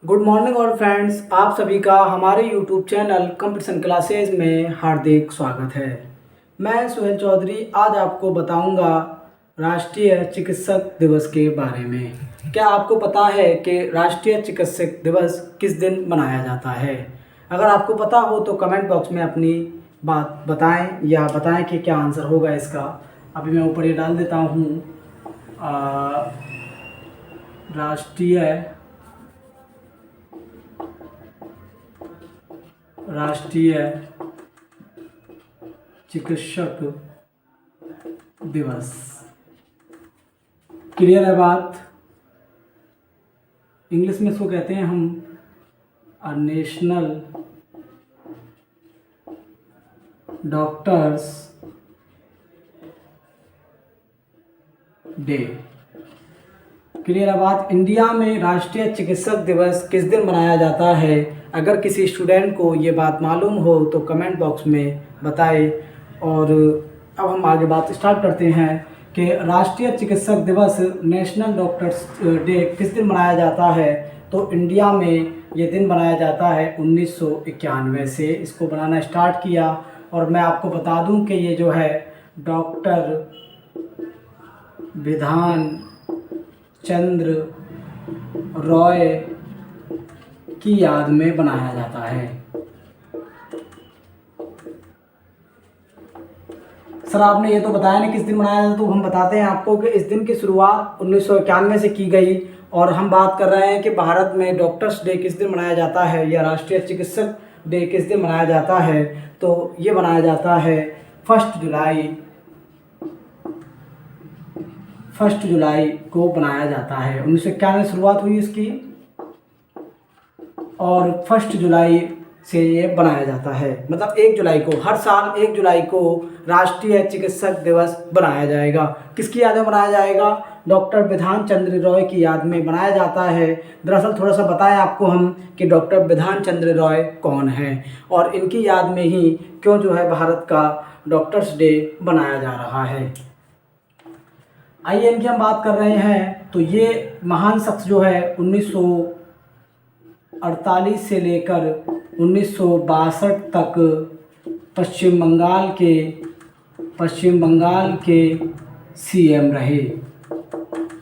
Good morning और friends, आप सभी का हमारे यूट्यूब चैनल कंपटीशन क्लासेस में हार्दिक स्वागत है। मैं सुहेल चौधरी आज आपको बताऊंगा राष्ट्रीय चिकित्सक दिवस के बारे में। क्या आपको पता है कि राष्ट्रीय चिकित्सक दिवस किस दिन मनाया जाता है? अगर आपको पता हो तो कमेंट बॉक्स में अपनी बात बताएं या बताएं कि क्या आंसर होगा इसका। अभी मैं ऊपर ये डाल देता हूँ राष्ट्रीय राष्ट्रीय चिकित्सक दिवस। क्लियर है बात? इंग्लिश में इसको कहते हैं हम नेशनल डॉक्टर्स डे। क्लियर है बात? इंडिया में राष्ट्रीय चिकित्सक दिवस किस दिन मनाया जाता है? अगर किसी स्टूडेंट को ये बात मालूम हो तो कमेंट बॉक्स में बताएं। और अब हम आगे बात स्टार्ट करते हैं कि राष्ट्रीय चिकित्सक दिवस नेशनल डॉक्टर्स डे किस दिन मनाया जाता है। तो इंडिया में ये दिन मनाया जाता है 1991 से इसको बनाना स्टार्ट किया। और मैं आपको बता दूं कि ये जो है डॉक्टर विधान चंद्र रॉय की याद में बनाया जाता है। सर आपने ये तो बताया नहीं किस दिन मनाया जाता, तो हम बताते हैं आपको कि इस दिन की शुरुआत 1991 से की गई। और हम बात कर रहे हैं कि भारत में डॉक्टर्स डे किस दिन मनाया जाता है या राष्ट्रीय चिकित्सक डे किस दिन मनाया जाता है। तो ये मनाया जाता है 1 जुलाई। 1 जुलाई को बनाया जाता है। 1991 में शुरुआत हुई इसकी और 1 जुलाई से ये बनाया जाता है। मतलब 1 जुलाई को, हर साल 1 जुलाई को राष्ट्रीय चिकित्सक दिवस बनाया जाएगा। किसकी याद में बनाया जाएगा? डॉक्टर विधान चंद्र रॉय की याद में बनाया जाता है। दरअसल थोड़ा सा बताएं आपको हम कि डॉक्टर विधान चंद्र रॉय कौन है और इनकी याद में ही क्यों जो है भारत का डॉक्टर्स डे बनाया जा रहा है। आइए इनकी हम बात कर रहे हैं। तो ये महान शख्स जो है 1948 से लेकर 1962 तक पश्चिम बंगाल के सीएम रहे।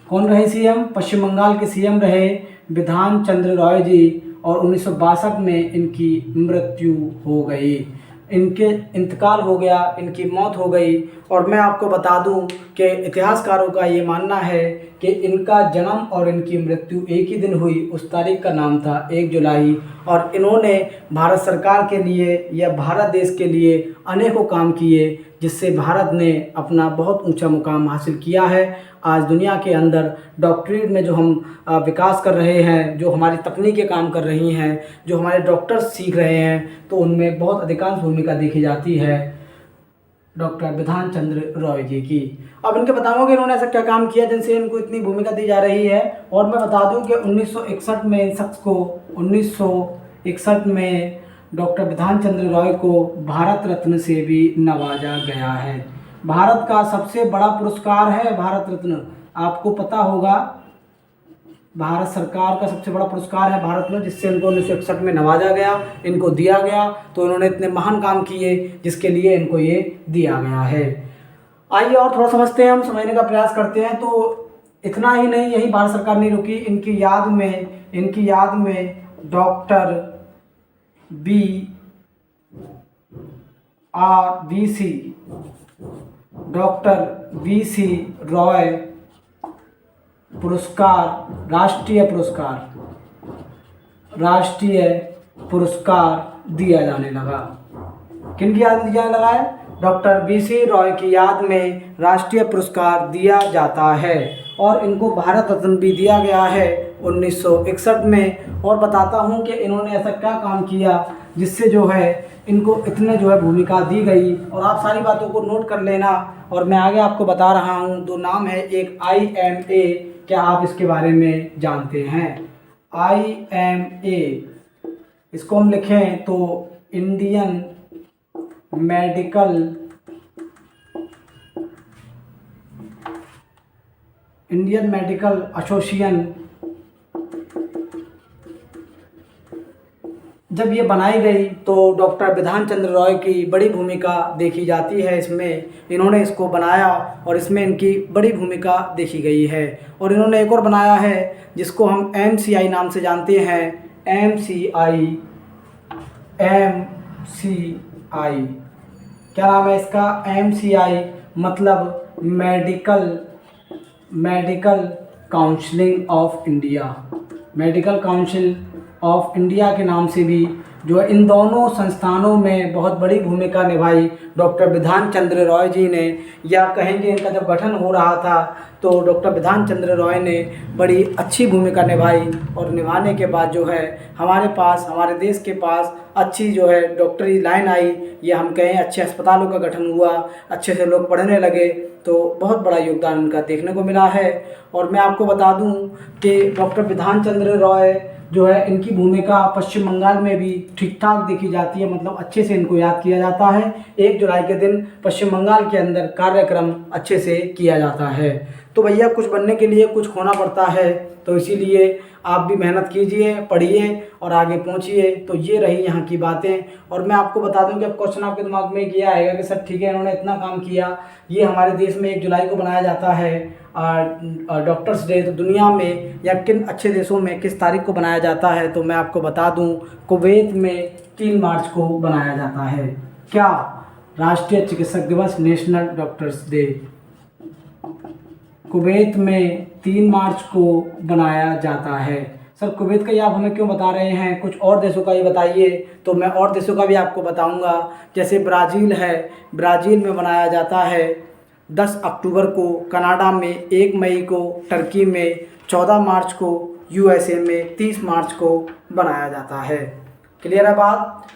कौन रहे सीएम? पश्चिम बंगाल के सीएम रहे विधान चंद्र रॉय जी। और 1962 में इनकी मृत्यु हो गई, इनके इंतकाल हो गया, इनकी मौत हो गई। और मैं आपको बता दूं कि इतिहासकारों का ये मानना है कि इनका जन्म और इनकी मृत्यु एक ही दिन हुई। उस तारीख का नाम था 1 जुलाई। और इन्होंने भारत सरकार के लिए या भारत देश के लिए अनेकों काम किए, जिससे भारत ने अपना बहुत ऊंचा मुकाम हासिल किया है। आज दुनिया के अंदर डॉक्टरी में जो हम विकास कर रहे हैं, जो हमारी तकनीकें काम कर रही हैं, जो हमारे डॉक्टर्स सीख रहे हैं, तो उनमें बहुत अधिकांश भूमिका देखी जाती है डॉक्टर विधान चंद्र रॉय जी की। अब इनके बताऊंगा कि इन्होंने ऐसा क्या काम किया जिनसे इनको इतनी भूमिका दी जा रही है। और मैं बता दूं कि 1961 में इन शख्स को 1961 में डॉक्टर विधान चंद्र रॉय को भारत रत्न से भी नवाजा गया है। भारत का सबसे बड़ा पुरस्कार है भारत रत्न, आपको पता होगा। भारत सरकार का सबसे बड़ा पुरस्कार है भारत में, जिससे इनको 1961 में नवाजा गया, इनको दिया गया। तो इन्होंने इतने महान काम किए जिसके लिए इनको ये दिया गया है। आइए और थोड़ा समझते हैं, हम समझने का प्रयास करते हैं। तो इतना ही नहीं, यही भारत सरकार नहीं रुकी, इनकी याद में डॉक्टर वी सी रॉय पुरस्कार, राष्ट्रीय पुरस्कार दिया जाने लगा। किनकी याद में दिया लगा है? Doctor VC. रॉय की याद में राष्ट्रीय पुरस्कार दिया जाता है। और इनको भारत रत्न भी दिया गया है 1961 में। और बताता हूँ कि इन्होंने ऐसा क्या काम किया जिससे जो है इनको इतने जो है भूमिका दी गई। और आप सारी बातों को नोट कर लेना। और मैं आगे आपको बता रहा हूँ। दो नाम है, एक IMA, क्या आप इसके बारे में जानते हैं? IMA, इसको हम लिखें तो इंडियन मेडिकल एसोसिएशन जब ये बनाई गई तो डॉक्टर बिधान चंद्र रॉय की बड़ी भूमिका देखी जाती है इसमें। इन्होंने इसको बनाया और इसमें इनकी बड़ी भूमिका देखी गई है। और इन्होंने एक और बनाया है जिसको हम MCI नाम से जानते हैं। MCI क्या नाम है इसका? MCI मतलब medical counselling of India. Medical council of India के नाम से भी जो है इन दोनों संस्थानों में बहुत बड़ी भूमिका निभाई डॉक्टर बिधान चंद्र रॉय जी ने। या कहेंगे इनका जब गठन हो रहा था तो डॉक्टर बिधान चंद्र रॉय ने बड़ी अच्छी भूमिका निभाई। और निभाने के बाद जो है हमारे देश के पास अच्छी जो है डॉक्टरी लाइन आई, या हम कहें अच्छे अस्पतालों का गठन हुआ, अच्छे से लोग पढ़ने लगे, तो बहुत बड़ा योगदान उनका देखने को मिला है। और मैं आपको बता दूं कि डॉक्टर बिधान चंद्र रॉय जो है इनकी भूमिका पश्चिम बंगाल में भी ठीक ठाक देखी जाती है, मतलब अच्छे से इनको याद किया जाता है। 1 जुलाई के दिन पश्चिम बंगाल के अंदर कार्यक्रम अच्छे से किया जाता है। तो भैया कुछ बनने के लिए कुछ खोना पड़ता है, तो इसीलिए आप भी मेहनत कीजिए, पढ़िए और आगे पहुंचिए। तो ये रही यहाँ की बातें। और मैं आपको बता दूं कि अब क्वेश्चन आपके दिमाग में ये आएगा कि सर ठीक है इन्होंने इतना काम किया, ये हमारे देश में 1 जुलाई को बनाया जाता है डॉक्टर्स डे, तो दुनिया में या किन अच्छे देशों में किस तारीख को बनाया जाता है? तो मैं आपको बता दूं कुवैत में 3 मार्च को बनाया जाता है। क्या? राष्ट्रीय चिकित्सक दिवस, नेशनल डॉक्टर्स डे। कुवैत में 3 मार्च को बनाया जाता है। सर कुवैत का ये आप हमें क्यों बता रहे हैं? कुछ और देशों का ये बताइए। तो मैं और देशों का भी आपको बताऊंगा। जैसे ब्राज़ील है, ब्राज़ील में बनाया जाता है 10 अक्टूबर को, कनाडा में 1 मई को, टर्की में 14 मार्च को, USA में 30 मार्च को बनाया जाता है। क्लियर है बात?